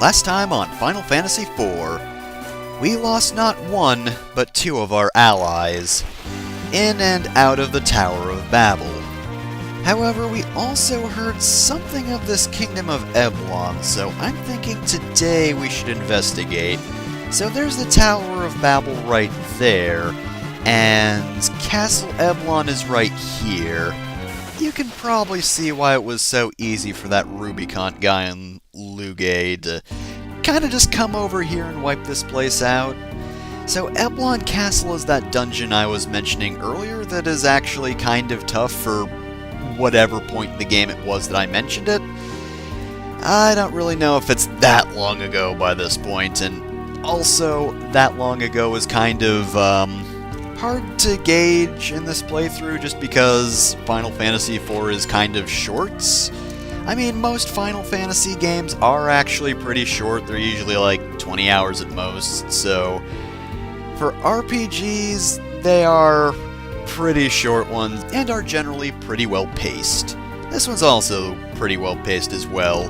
last time on Final Fantasy IV, we lost not one, but two of our allies, in and out of the Tower of Babel. However, we also heard something of this Kingdom of Eblan, so I'm thinking today we should investigate. So there's the Tower of Babel right there, and Castle Eblan is right here. You can probably see why it was so easy for that Rubicon guy in Lugay to kinda just come over here and wipe this place out. So Eblan Castle is that dungeon I was mentioning earlier that is actually kind of tough for whatever point in the game it was that I mentioned it. I don't really know if it's that long ago by this point, and also that long ago is kind of hard to gauge in this playthrough just because Final Fantasy IV is kind of short. I mean, most Final Fantasy games are actually pretty short. They're usually like 20 hours at most, so for RPGs, they are pretty short ones and are generally pretty well paced. This one's also pretty well paced as well.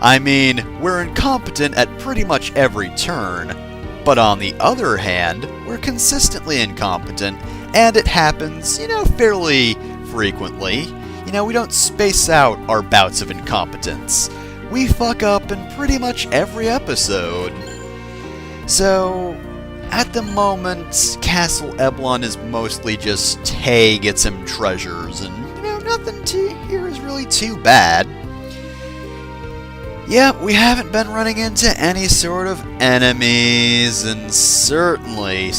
I mean, we're incompetent at pretty much every turn, but on the other hand, we're consistently incompetent, and it happens, fairly frequently. We don't space out our bouts of incompetence. We fuck up in pretty much every episode. So, at the moment, Castle Eblan is mostly just, hey, get some treasures, and, nothing here is really too bad. Yeah, we haven't been running into any sort of enemies, and certainly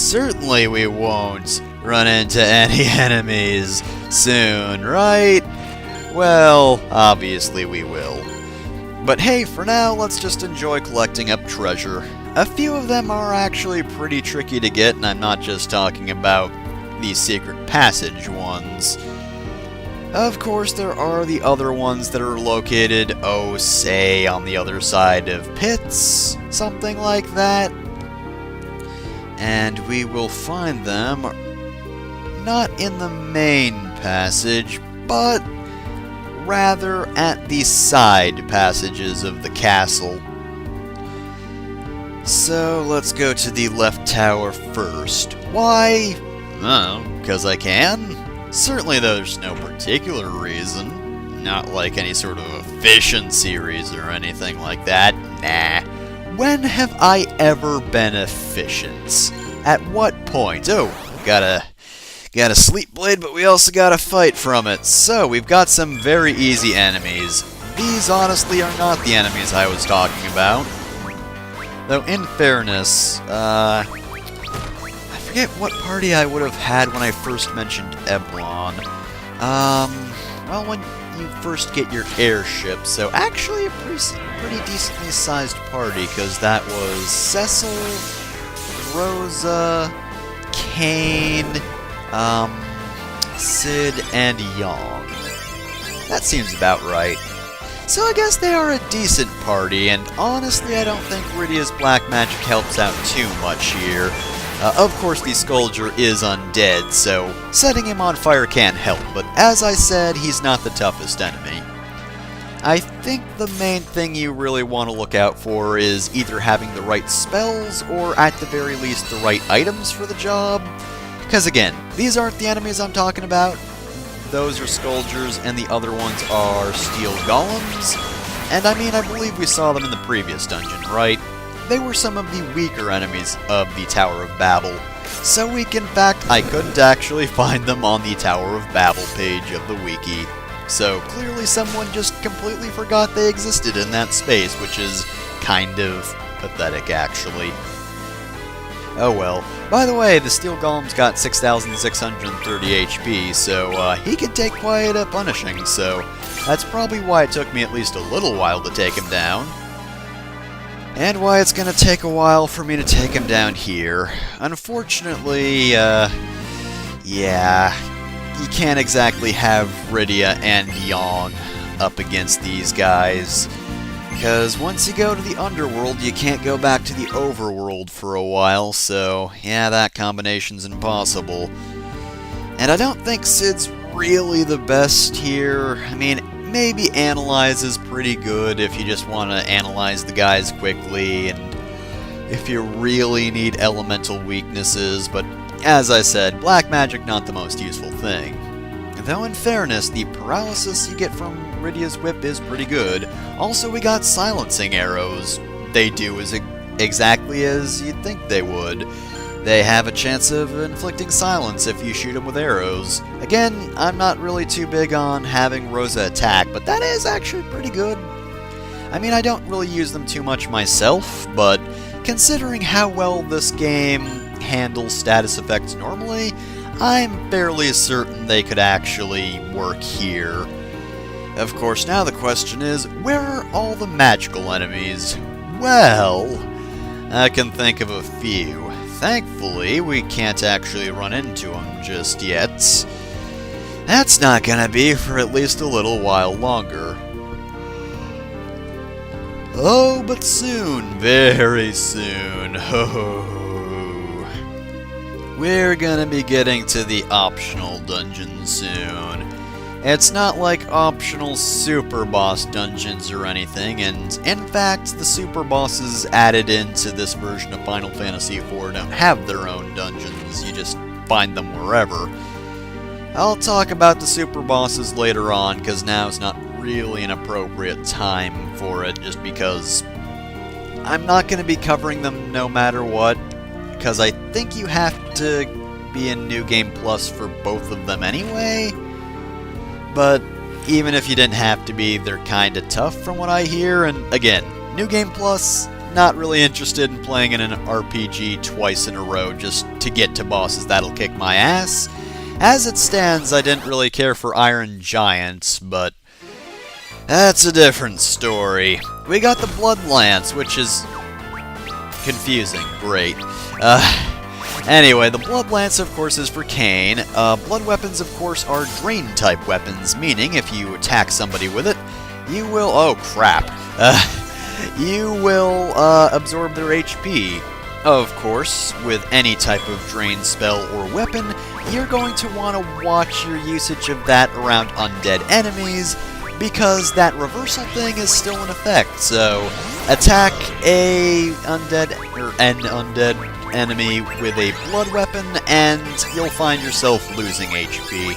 we won't run into any enemies soon, right? Well, obviously we will. But hey, for now, let's just enjoy collecting up treasure. A few of them are actually pretty tricky to get, and I'm not just talking about the secret passage ones. Of course, there are the other ones that are located, say, on the other side of pits, something like that. And we will find them not in the main passage, but rather at the side passages of the castle. So, let's go to the left tower first. Why? Because I can. Certainly there's no particular reason. Not like any sort of efficiency reason or anything like that. Nah. When have I ever been efficient? At what point? Oh, got a sleep blade, but we also got to fight from it. So, we've got some very easy enemies. These honestly are not the enemies I was talking about. Though, in fairness, I forget what party I would have had when I first mentioned Eblan. Well, when you first get your airship, so actually a pretty decently sized party, because that was Cecil, Rosa, Kane, Sid, and Yang. That seems about right. So I guess they are a decent party, and honestly I don't think Rydia's black magic helps out too much here. Of course the Scourger is undead, so setting him on fire can't help, but as I said, he's not the toughest enemy. I think the main thing you really want to look out for is either having the right spells, or at the very least the right items for the job. Because again, these aren't the enemies I'm talking about. Those are Scourgers, and the other ones are Steel Golems. And I mean, I believe we saw them in the previous dungeon, right? They were some of the weaker enemies of the Tower of Babel. So weak, in fact, I couldn't actually find them on the Tower of Babel page of the wiki. So clearly someone just completely forgot they existed in that space, which is kind of pathetic, actually. Oh well. By the way, the Steel Golem's got 6,630 HP, so he can take quite a punishing, so that's probably why it took me at least a little while to take him down. And why it's gonna take a while for me to take him down here. Unfortunately, yeah, you can't exactly have Rydia and Yang up against these guys. Because once you go to the underworld, you can't go back to the overworld for a while, so yeah, that combination's impossible. And I don't think Sid's really the best here. I mean, maybe Analyze is pretty good if you just want to analyze the guys quickly and if you really need elemental weaknesses, but as I said, black magic not the most useful thing. Though in fairness, the paralysis you get from Rydia's whip is pretty good. Also, we got silencing arrows. They do exactly as you'd think they would. They have a chance of inflicting silence if you shoot them with arrows. Again, I'm not really too big on having Rosa attack, but that is actually pretty good. I mean, I don't really use them too much myself, but considering how well this game handles status effects normally, I'm fairly certain they could actually work here. Of course, now the question is, where are all the magical enemies? Well, I can think of a few. Thankfully, we can't actually run into them just yet. That's not gonna be for at least a little while longer. Oh, but soon, very soon, we're gonna be getting to the optional dungeon soon. It's not like optional super boss dungeons or anything, and in fact, the super bosses added into this version of Final Fantasy IV don't have their own dungeons, you just find them wherever. I'll talk about the super bosses later on, because now's not really an appropriate time for it, just because I'm not going to be covering them no matter what, because I think you have to be in New Game Plus for both of them anyway. But even if you didn't have to be, they're kinda tough from what I hear, and again, New Game Plus, not really interested in playing in an RPG twice in a row just to get to bosses that'll kick my ass. As it stands, I didn't really care for Iron Giants, but that's a different story. We got the Blood Lance, which is confusing. Great. Anyway, the Blood Lance, of course, is for Kain. Blood weapons, of course, are drain-type weapons, meaning if you attack somebody with it, you will... oh, crap. You will absorb their HP. Of course, with any type of drain spell or weapon, you're going to want to watch your usage of that around undead enemies, because that reversal thing is still in effect, so attack an undead enemy with a blood weapon, and you'll find yourself losing HP.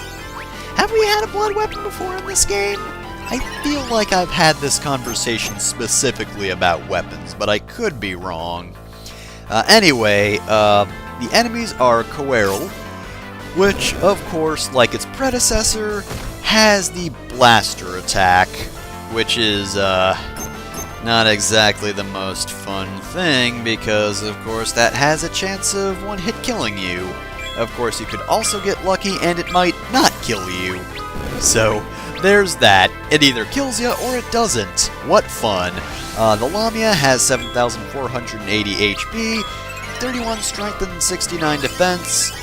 Have we had a blood weapon before in this game? I feel like I've had this conversation specifically about weapons, but I could be wrong. Anyway, the enemies are Coeral, which, of course, like its predecessor, has the blaster attack, which is, not exactly the most fun thing, because, of course, that has a chance of one-hit killing you. Of course, you could also get lucky, and it might not kill you. So, there's that. It either kills you, or it doesn't. What fun. The Lamia has 7,480 HP, 31 strength and 69 defense,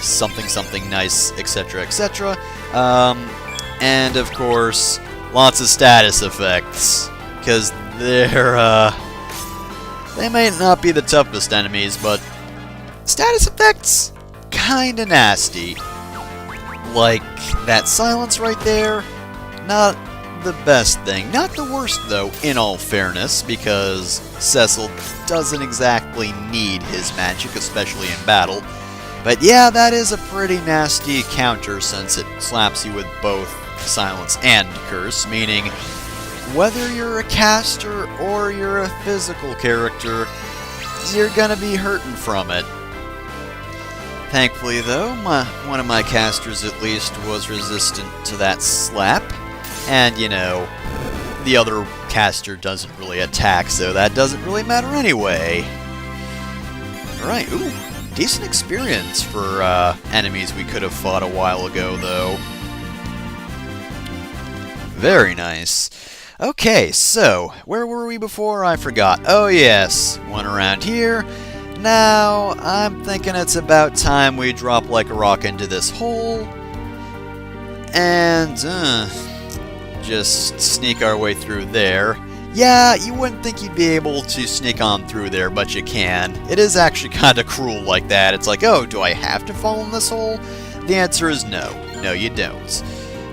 something nice, etc., etc. And, of course, lots of status effects, because they may not be the toughest enemies, but status effects, kinda nasty. Like that silence right there, not the best thing. Not the worst, though, in all fairness, because Cecil doesn't exactly need his magic, especially in battle. But yeah, that is a pretty nasty counter, since it slaps you with both silence and curse, meaning whether you're a caster or you're a physical character, you're gonna be hurting from it. Thankfully, though, one of my casters at least was resistant to that slap, and, you know, the other caster doesn't really attack, so that doesn't really matter anyway. Alright, ooh, decent experience for enemies we could have fought a while ago, though. Very nice. Okay, so, where were we before? I forgot. Oh yes, one around here. Now, I'm thinking it's about time we drop like a rock into this hole, and just sneak our way through there. Yeah, you wouldn't think you'd be able to sneak on through there, but you can. It is actually kinda cruel like that. It's like, oh, do I have to fall in this hole? The answer is no. No, you don't.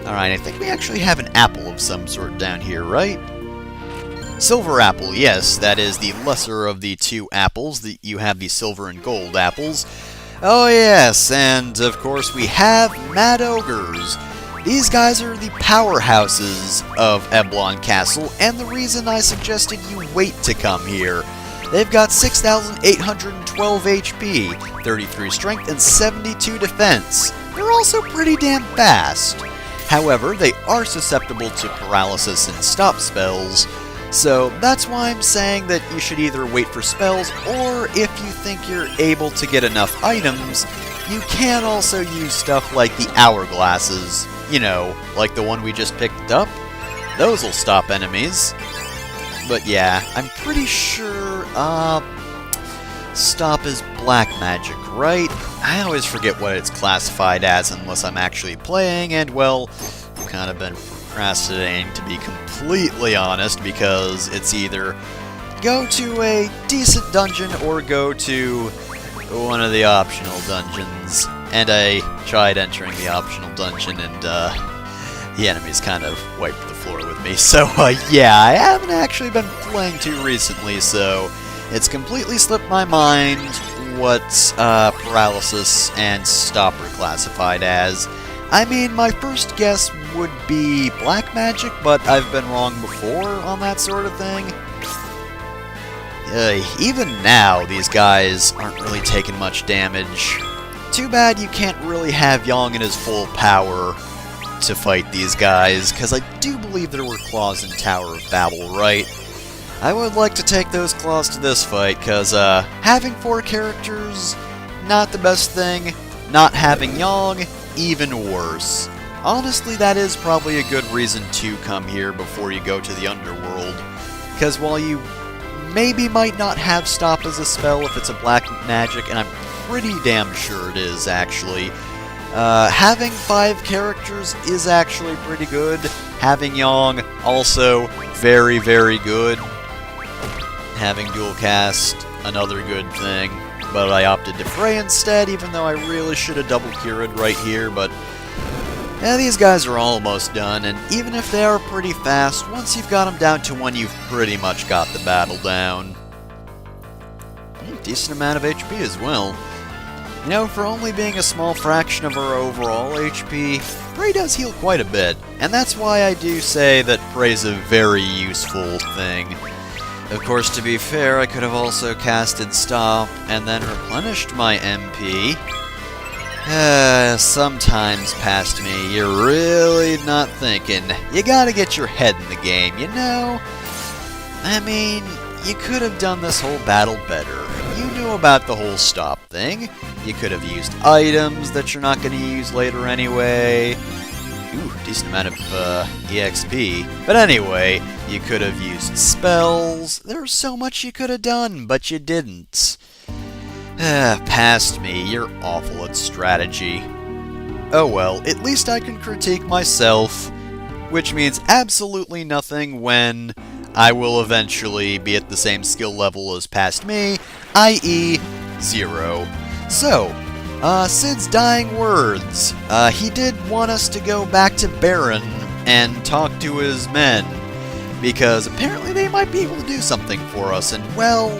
Alright, I think we actually have an apple of some sort down here, right? Silver apple, yes, that is the lesser of the two apples. You have the silver and gold apples. Oh yes, and of course we have Mad Ogres. These guys are the powerhouses of Eblan Castle, and the reason I suggested you wait to come here. They've got 6,812 HP, 33 strength, and 72 defense. They're also pretty damn fast. However, they are susceptible to paralysis and stop spells, so that's why I'm saying that you should either wait for spells, or if you think you're able to get enough items, you can also use stuff like the hourglasses. You know, like the one we just picked up. Those'll stop enemies. But yeah, I'm pretty sure, stop is black magic, right? I always forget what it's classified as unless I'm actually playing, and well, I've kind of been procrastinating, to be completely honest, because it's either go to a decent dungeon or go to one of the optional dungeons. And I tried entering the optional dungeon, and the enemies kind of wiped the floor with me. So yeah, I haven't actually been playing too recently, so it's completely slipped my mind what paralysis and stop are classified as. I mean, my first guess would be black magic, but I've been wrong before on that sort of thing. Even now, these guys aren't really taking much damage. Too bad you can't really have Yang in his full power to fight these guys, because I do believe there were claws in Tower of Babel, right? I would like to take those claws to this fight, because having 4 characters, not the best thing. Not having Yang, even worse. Honestly, that is probably a good reason to come here before you go to the Underworld, because while you maybe might not have stop as a spell if it's a black magic, and I'm pretty damn sure it is, actually. Having 5 characters is actually pretty good. Having Yang, also very, very good. Having dual cast, another good thing. But I opted to Frey instead, even though I really should have double cured right here, but yeah, these guys are almost done, and even if they are pretty fast, once you've got them down to 1, you've pretty much got the battle down. Decent amount of HP as well. You know, for only being a small fraction of our overall HP, Prey does heal quite a bit, and that's why I do say that Prey's a very useful thing. Of course, to be fair, I could have also casted Stop and then replenished my MP. Sometimes past me, you're really not thinking. You gotta get your head in the game, you know? I mean, you could have done this whole battle better. You knew about the whole stop thing. You could have used items that you're not going to use later anyway. Ooh, decent amount of EXP. But anyway, you could have used spells. There's so much you could have done, but you didn't. Past me, you're awful at strategy. Oh well, at least I can critique myself, which means absolutely nothing when I will eventually be at the same skill level as past me, i.e. 0. So, Sid's dying words. He did want us to go back to Baron and talk to his men, because apparently they might be able to do something for us, and well,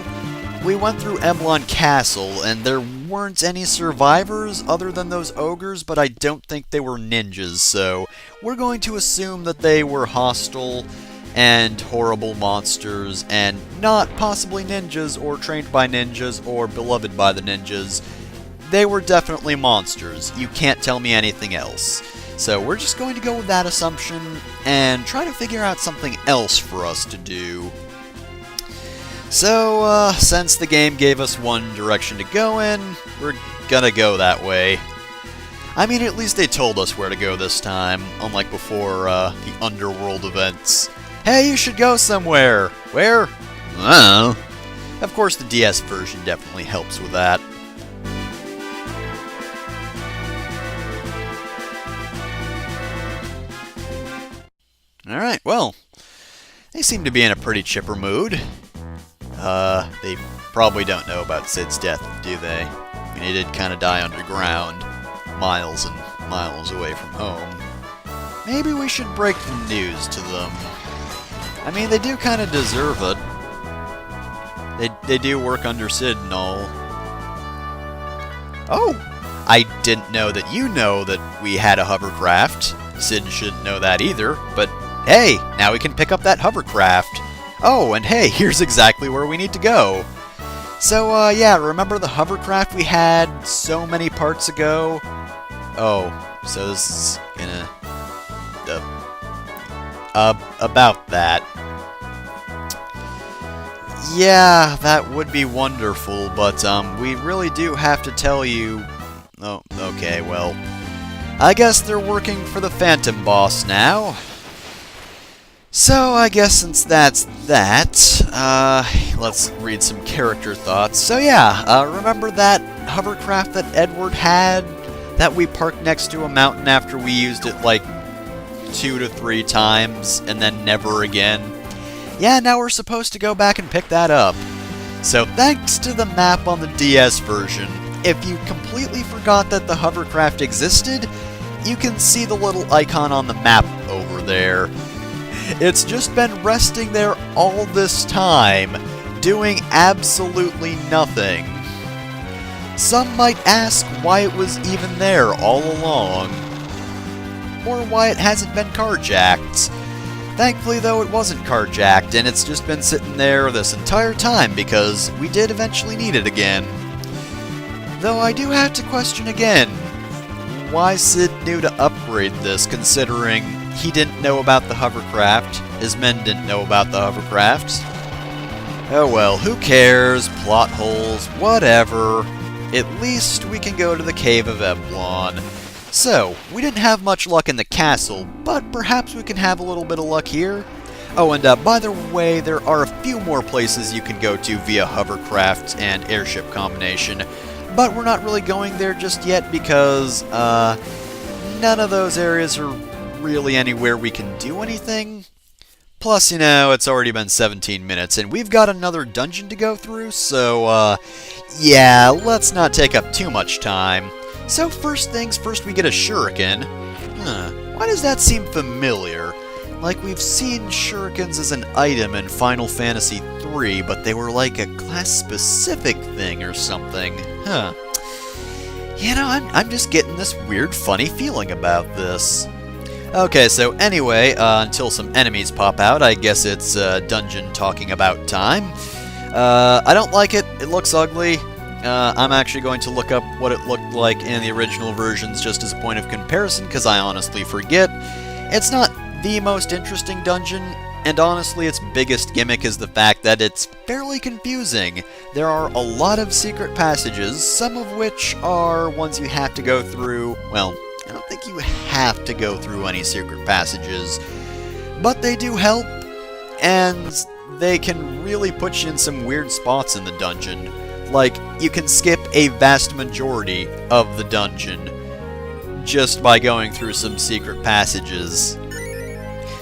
we went through Eblan Castle, and there weren't any survivors other than those ogres, but I don't think they were ninjas, so we're going to assume that they were hostile and horrible monsters, and not possibly ninjas, or trained by ninjas, or beloved by the ninjas. They were definitely monsters. You can't tell me anything else. So we're just going to go with that assumption, and try to figure out something else for us to do. So, since the game gave us one direction to go in, we're gonna go that way. I mean, at least they told us where to go this time, unlike before, the Underworld events. Hey, you should go somewhere! Where? I don't know. Of course, the DS version definitely helps with that. Alright, well, they seem to be in a pretty chipper mood. They probably don't know about Sid's death, do they? I mean, he did kind of die underground, miles and miles away from home. Maybe we should break the news to them. I mean, they do kind of deserve it. They do work under Sid and all. Oh! I didn't know that you know that we had a hovercraft. Sid shouldn't know that either, but hey, now we can pick up that hovercraft. Oh, and hey, here's exactly where we need to go. So, yeah, remember the hovercraft we had so many parts ago? Oh, so this is gonna... about that. Yeah, that would be wonderful, but, we really do have to tell you... Oh, okay, well... I guess they're working for the Phantom Boss now. So, I guess since that's that, let's read some character thoughts. So yeah, remember that hovercraft that Edward had? That we parked next to a mountain after we used it like 2 to 3 times, and then never again? Yeah, now we're supposed to go back and pick that up. So thanks to the map on the DS version, if you completely forgot that the hovercraft existed, you can see the little icon on the map over there. It's just been resting there all this time, doing absolutely nothing. Some might ask why it was even there all along, or why it hasn't been carjacked. Thankfully though, it wasn't carjacked, and it's just been sitting there this entire time because we did eventually need it again. Though I do have to question again, why Sid knew to upgrade this, considering he didn't know about the hovercraft, his men didn't know about the hovercraft. Oh well, who cares, plot holes, whatever. At least we can go to the Cave of Eblan. So, we didn't have much luck in the castle, but perhaps we can have a little bit of luck here. Oh, and by the way, there are a few more places you can go to via hovercraft and airship combination, but we're not really going there just yet because, none of those areas are really anywhere we can do anything. Plus, you know, it's already been 17 minutes, and we've got another dungeon to go through, so, yeah, let's not take up too much time. So first things first, we get a shuriken. Why does that seem familiar? Like we've seen shurikens as an item in Final Fantasy III, but they were like a class-specific thing or something. Huh. You know, I'm just getting this weird, funny feeling about this. Okay, so anyway, until some enemies pop out, I guess it's dungeon talking about time. I don't like it. It looks ugly. I'm actually going to look up what it looked like in the original versions just as a point of comparison, because I honestly forget. It's not the most interesting dungeon, and honestly its biggest gimmick is the fact that it's fairly confusing. There are a lot of secret passages, some of which are ones you have to go through. Well, I don't think you have to go through any secret passages, but they do help, and they can really put you in some weird spots in the dungeon. Like, you can skip a vast majority of the dungeon just by going through some secret passages.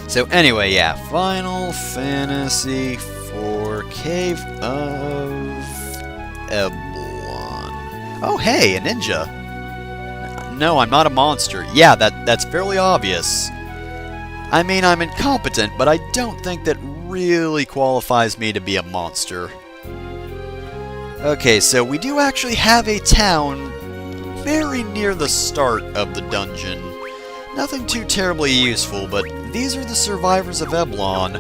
So anyway, yeah, Final Fantasy IV Cave of Eblan. Oh hey, a ninja! No, I'm not a monster. Yeah, that's fairly obvious. I mean, I'm incompetent, but I don't think that really qualifies me to be a monster. Okay, so we do actually have a town very near the start of the dungeon. Nothing too terribly useful, but these are the survivors of Eblan.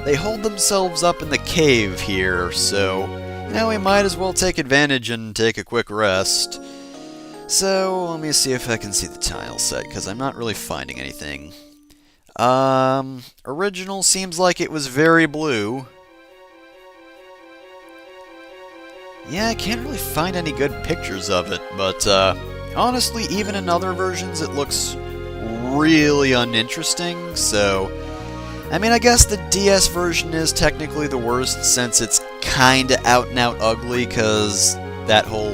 They hold themselves up in the cave here, so, you know, we might as well take advantage and take a quick rest. So, let me see if I can see the tile set, because I'm not really finding anything. Original seems like it was very blue. Yeah, I can't really find any good pictures of it, but, honestly, even in other versions it looks really uninteresting, so... I mean, I guess the DS version is technically the worst, since it's kinda out-and-out ugly, cause that whole,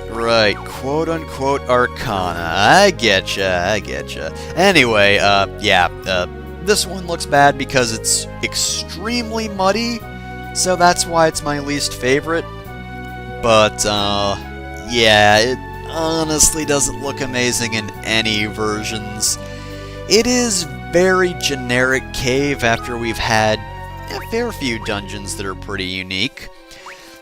Right, quote-unquote Arcana. I getcha. Anyway, yeah, this one looks bad because it's extremely muddy, so that's why it's my least favorite. But, yeah, it honestly doesn't look amazing in any versions. It is very generic cave after we've had a fair few dungeons that are pretty unique.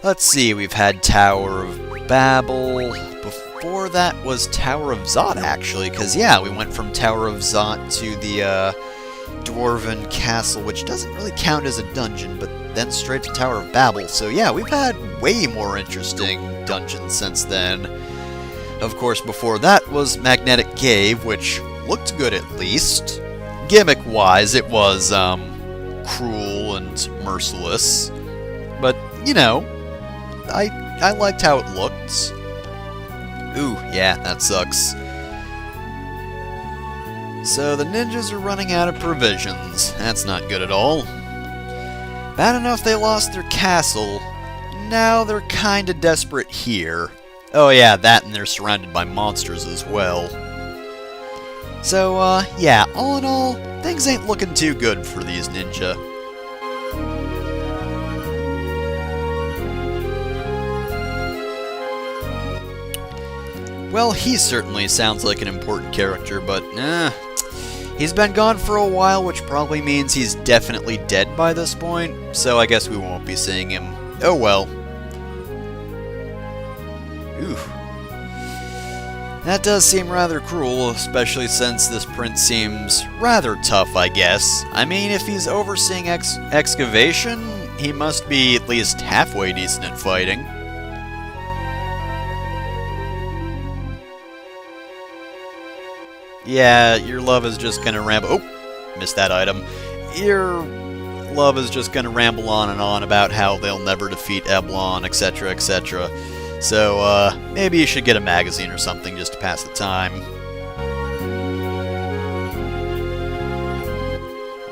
Let's see, we've had Tower of Babel. Before that was Tower of Zot, actually, because, yeah, we went from Tower of Zot to the Dwarven Castle, which doesn't really count as a dungeon, but then straight to Tower of Babel. So, yeah, we've had way more interesting dungeons since then. Of course, before that was Magnetic Cave, which looked good at least. Gimmick-wise, it was, cruel and merciless. But, you know, I liked how it looked. Ooh, yeah, that sucks. So the ninjas are running out of provisions. That's not good at all. Bad enough they lost their castle. Now they're kinda desperate here. Oh yeah, that, and they're surrounded by monsters as well. So, yeah, all in all, things ain't looking too good for these ninja. Well, he certainly sounds like an important character, but, he's been gone for a while, which probably means he's definitely dead by this point, so I guess we won't be seeing him. Oh well. Ooh. That does seem rather cruel, especially since this prince seems rather tough, I guess. I mean, if he's overseeing excavation, he must be at least halfway decent at fighting. Yeah, your love is just gonna ramble. Oh, missed that item. Your love is just gonna ramble on and on about how they'll never defeat Eblan, etc., etc. So, maybe you should get a magazine or something just to pass the time.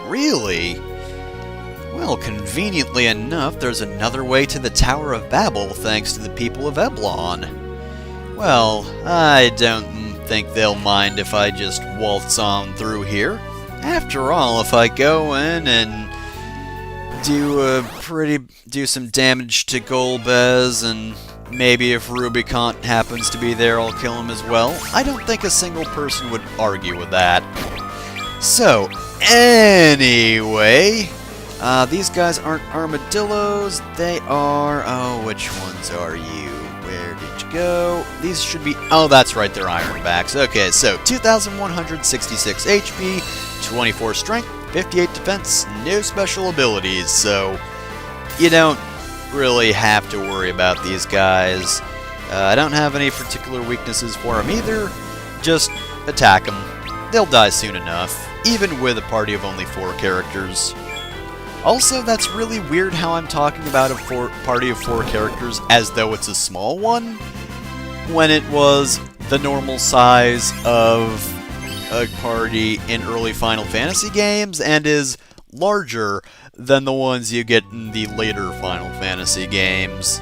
Really? Well, conveniently enough, there's another way to the Tower of Babel thanks to the people of Eblan. Well, I don't think they'll mind if I just waltz on through here. After all, if I go in and do some damage to Golbez, and maybe if Rubicon happens to be there, I'll kill him as well. I don't think a single person would argue with that. So, anyway, these guys aren't armadillos. They are... Oh, which ones are you? Where did you go? These should be... Oh, that's right, they're ironbacks. Okay, so 2,166 HP, 24 strength, 58 defense, no special abilities, so you don't really have to worry about these guys. I don't have any particular weaknesses for them either. Just attack them. They'll die soon enough, even with a party of only 4 characters. Also, that's really weird how I'm talking about a party of 4 characters as though it's a small one, when it was the normal size of a party in early Final Fantasy games, and is larger than the ones you get in the later Final Fantasy games.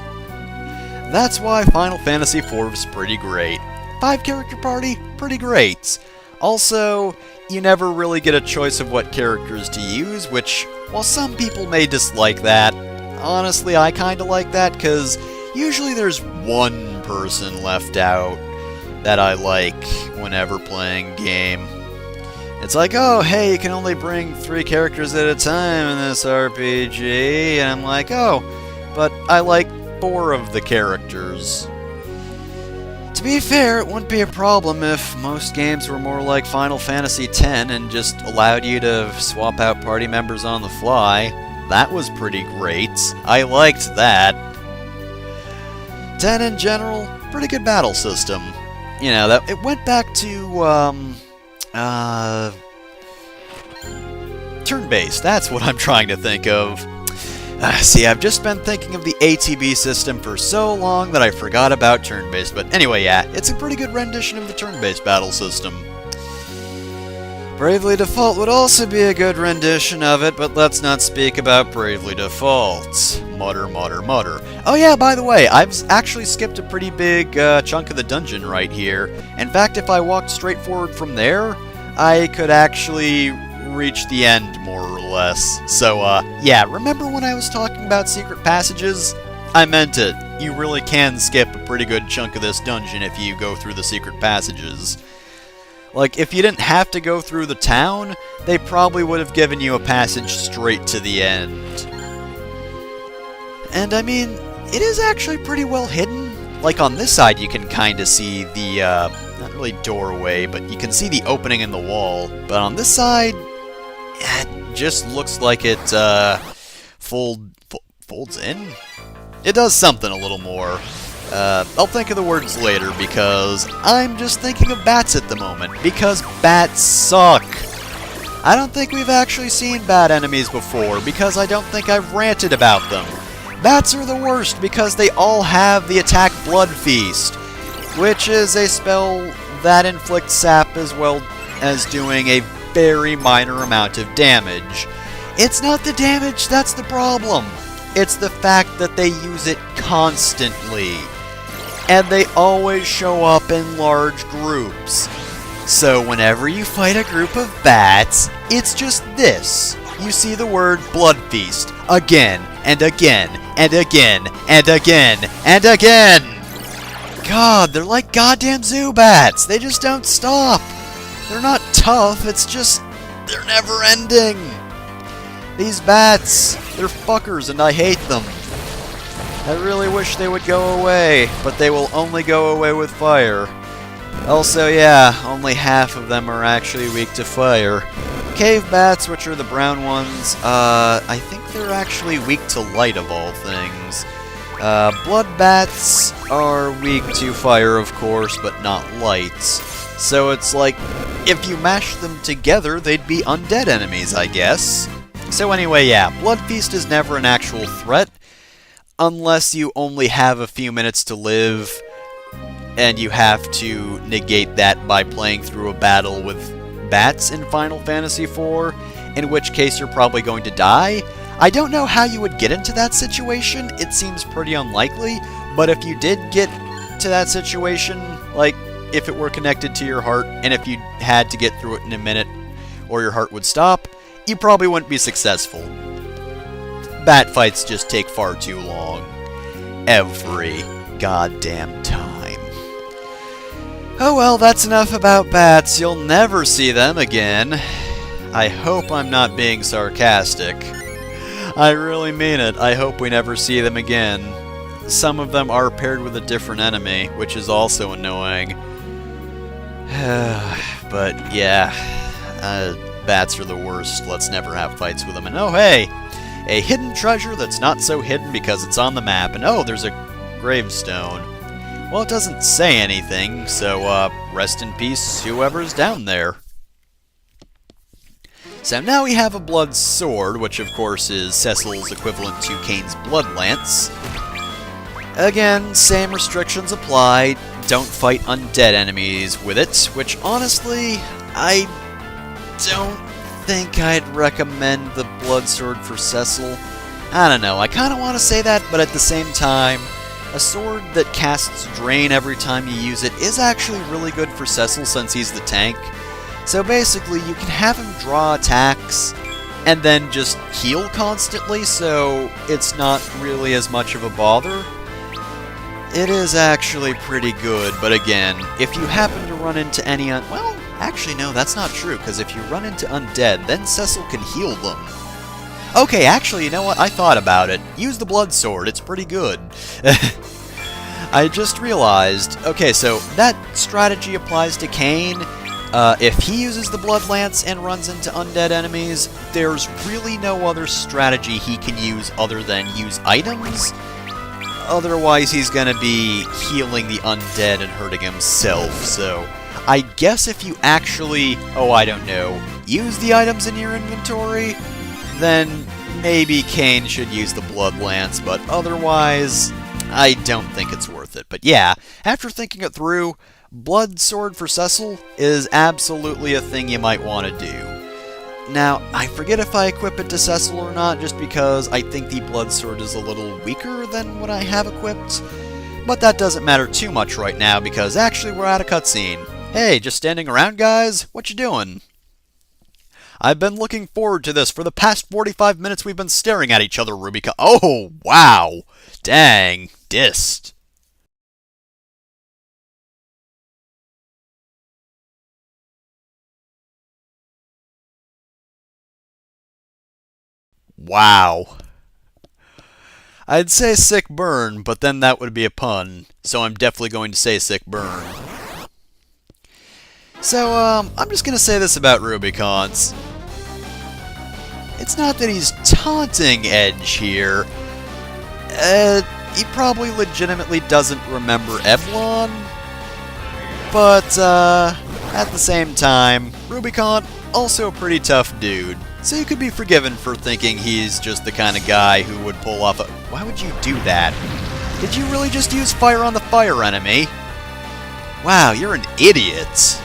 That's why Final Fantasy IV is pretty great. 5-character party? Pretty great. Also, you never really get a choice of what characters to use, which, while some people may dislike that, honestly I kinda like that, because usually there's one person left out that I like whenever playing game. It's like, oh, hey, you can only bring 3 characters at a time in this RPG, and I'm like, oh, but I like 4 of the characters. To be fair, it wouldn't be a problem if most games were more like Final Fantasy X and just allowed you to swap out party members on the fly. That was pretty great. I liked that. 10 in general, pretty good battle system. You know, that it went back to, turn-based, that's what I'm trying to think of. See, I've just been thinking of the ATB system for so long that I forgot about turn-based, but anyway, yeah, it's a pretty good rendition of the turn-based battle system. Bravely Default would also be a good rendition of it, but let's not speak about Bravely Default. Mutter, mutter, mutter. Oh yeah, by the way, I've actually skipped a pretty big chunk of the dungeon right here. In fact, if I walked straight forward from there, I could actually reach the end, more or less. So, yeah, remember when I was talking about secret passages? I meant it. You really can skip a pretty good chunk of this dungeon if you go through the secret passages. Like, if you didn't have to go through the town, they probably would have given you a passage straight to the end. And I mean, it is actually pretty well hidden. Like, on this side, you can kind of see the, not really doorway, but you can see the opening in the wall. But on this side, it just looks like it, folds in? It does something a little more. I'll think of the words later, because I'm just thinking of bats at the moment, because bats suck. I don't think we've actually seen bat enemies before, because I don't think I've ranted about them. Bats are the worst, because they all have the attack Blood Feast, which is a spell that inflicts sap as well as doing a very minor amount of damage. It's not the damage that's the problem. It's the fact that they use it constantly. And they always show up in large groups. So whenever you fight a group of bats, it's just this. You see the word Blood Feast again and again and again and again and again. God, they're like goddamn Zubats. They just don't stop. They're not tough, it's just they're never ending. These bats, they're fuckers and I hate them. I really wish they would go away, but they will only go away with fire. Also, yeah, only half of them are actually weak to fire. Cave bats, which are the brown ones, I think they're actually weak to light of all things. Blood bats are weak to fire, of course, but not light. So it's like, if you mash them together, they'd be undead enemies, I guess. So anyway, yeah, Blood Feast is never an actual threat, unless you only have a few minutes to live, and you have to negate that by playing through a battle with bats in Final Fantasy IV, in which case you're probably going to die. I don't know how you would get into that situation, it seems pretty unlikely, but if you did get to that situation, like, if it were connected to your heart, and if you had to get through it in a minute, or your heart would stop, you probably wouldn't be successful. Bat fights just take far too long. Every goddamn time. Oh well, that's enough about bats. You'll never see them again. I hope I'm not being sarcastic. I really mean it. I hope we never see them again. Some of them are paired with a different enemy, which is also annoying. But yeah, bats are the worst. Let's never have fights with them. And oh hey, a hidden treasure that's not so hidden because it's on the map. And oh, there's a gravestone. Well, it doesn't say anything, so rest in peace whoever's down there. So now we have a blood sword, which of course is Cecil's equivalent to Kane's blood lance. Again, same restrictions apply. Don't fight undead enemies with it, which honestly, I don't think I'd recommend the blood sword for Cecil. I don't know, I kind of want to say that, but at the same time, a sword that casts Drain every time you use it is actually really good for Cecil since he's the tank. So basically, you can have him draw attacks and then just heal constantly, so it's not really as much of a bother. It is actually pretty good, but again, if you happen to run into any well, actually no, that's not true, because if you run into undead, then Cecil can heal them. Okay, actually, you know what? I thought about it. Use the blood sword, it's pretty good. I just realized, okay, so that strategy applies to Kane. If he uses the blood lance and runs into undead enemies, there's really no other strategy he can use other than use items. Otherwise, he's gonna be healing the undead and hurting himself, so I guess if you actually, oh, I don't know, use the items in your inventory, then maybe Kane should use the blood lance, but otherwise, I don't think it's worth it. But yeah, after thinking it through, blood sword for Cecil is absolutely a thing you might want to do. Now, I forget if I equip it to Cecil or not, just because I think the blood sword is a little weaker than what I have equipped. But that doesn't matter too much right now, because actually we're at a cutscene. Hey, just standing around, guys? What you doing? I've been looking forward to this for the past 45 minutes we've been staring at each other, Rubica. Oh, wow. Dang. Dissed. Wow. I'd say sick burn, but then that would be a pun, so I'm definitely going to say sick burn. So, I'm just gonna say this about Rubicons. It's not that he's taunting Edge here. He probably legitimately doesn't remember Eblan. But, at the same time, Rubicon, also a pretty tough dude. So you could be forgiven for thinking he's just the kind of guy who would pull off a... Why would you do that? Did you really just use fire on the fire enemy? Wow, you're an idiot.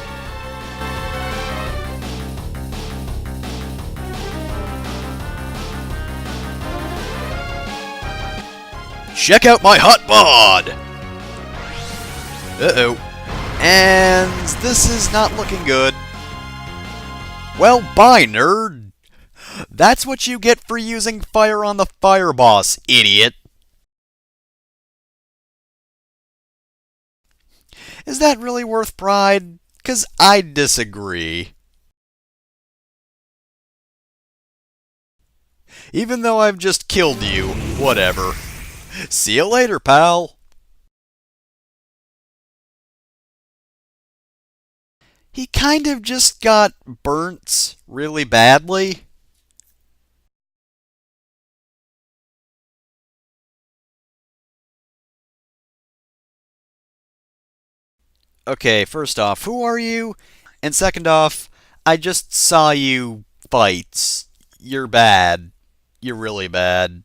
Check out my hot bod! Uh-oh. And this is not looking good. Well, bye, nerd. That's what you get for using fire on the fire boss, idiot. Is that really worth pride? 'Cause I disagree. Even though I've just killed you, whatever. See you later, pal. He kind of just got burnt really badly. Okay, first off, who are you? And second off, I just saw you fight. You're bad. You're really bad.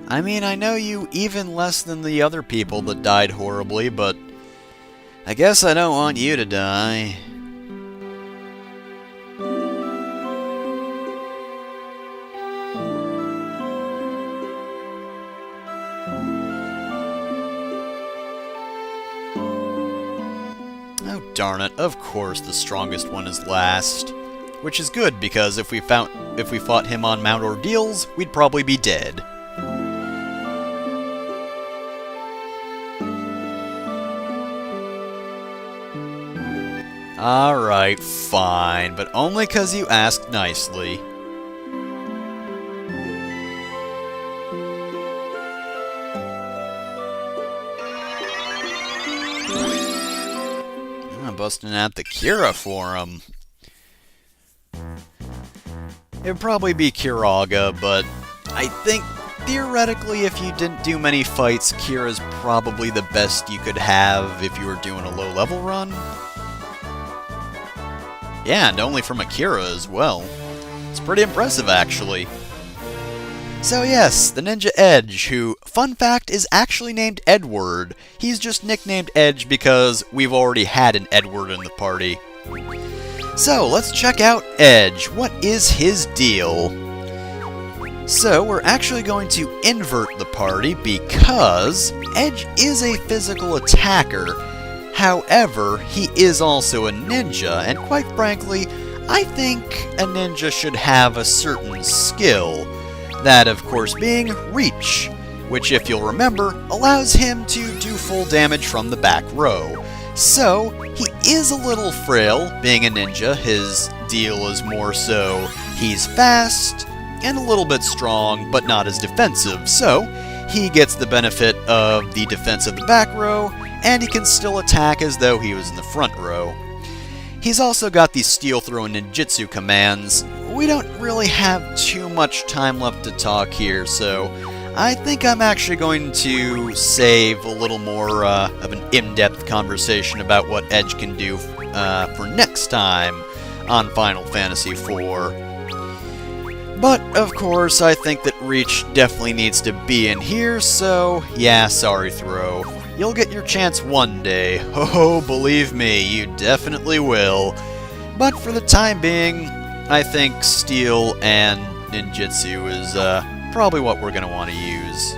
I mean, I know you even less than the other people that died horribly, but I guess I don't want you to die. Oh, darn it. Of course the strongest one is last. Which is good, because if we fought him on Mount Ordeals, we'd probably be dead. Alright, fine, but only 'cause you asked nicely. I'm busting out the Kira for him. It'd probably be Kiraga, but I think theoretically if you didn't do many fights, Kira's probably the best you could have if you were doing a low-level run. Yeah, and only from Akira as well. It's pretty impressive, actually. So yes, the Ninja Edge, who, fun fact, is actually named Edward. He's just nicknamed Edge because we've already had an Edward in the party. So, let's check out Edge. What is his deal? So, we're actually going to invert the party because Edge is a physical attacker. However, he is also a ninja, and quite frankly, I think a ninja should have a certain skill. That, of course, being Reach, which, if you'll remember, allows him to do full damage from the back row. So, he is a little frail, being a ninja. His deal is more so he's fast and a little bit strong, but not as defensive. So, he gets the benefit of the defense of the back row, and he can still attack as though he was in the front row. He's also got the Steel Throw and Ninjutsu commands. We don't really have too much time left to talk here, so I think I'm actually going to save a little more of an in-depth conversation about what Edge can do for next time on Final Fantasy IV. But, of course, I think that Reach definitely needs to be in here, so yeah, sorry, Throw. You'll get your chance one day. Oh, believe me, you definitely will. But for the time being, I think Steel and Ninjutsu is probably what we're going to want to use.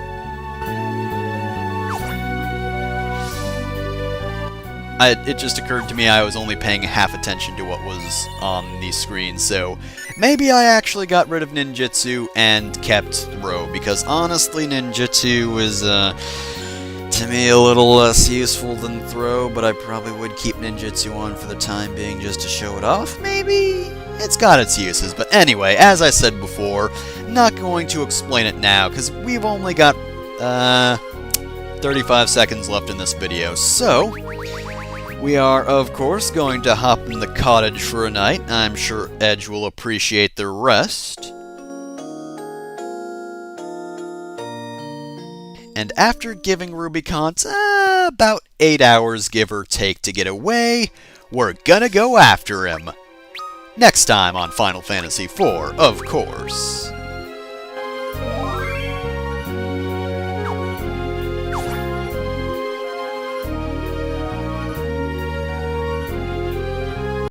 it just occurred to me I was only paying half attention to what was on the screen, so maybe I actually got rid of ninjutsu and kept throw, because honestly ninjutsu is, to me, a little less useful than throw, but I probably would keep ninjutsu on for the time being just to show it off, maybe? It's got its uses, but anyway, as I said before, not going to explain it now, because we've only got, 35 seconds left in this video, so we are, of course, going to hop in the cottage for a night. I'm sure Edge will appreciate the rest. And after giving Rubicon about 8 hours, give or take, to get away, we're gonna go after him. Next time on Final Fantasy IV, of course.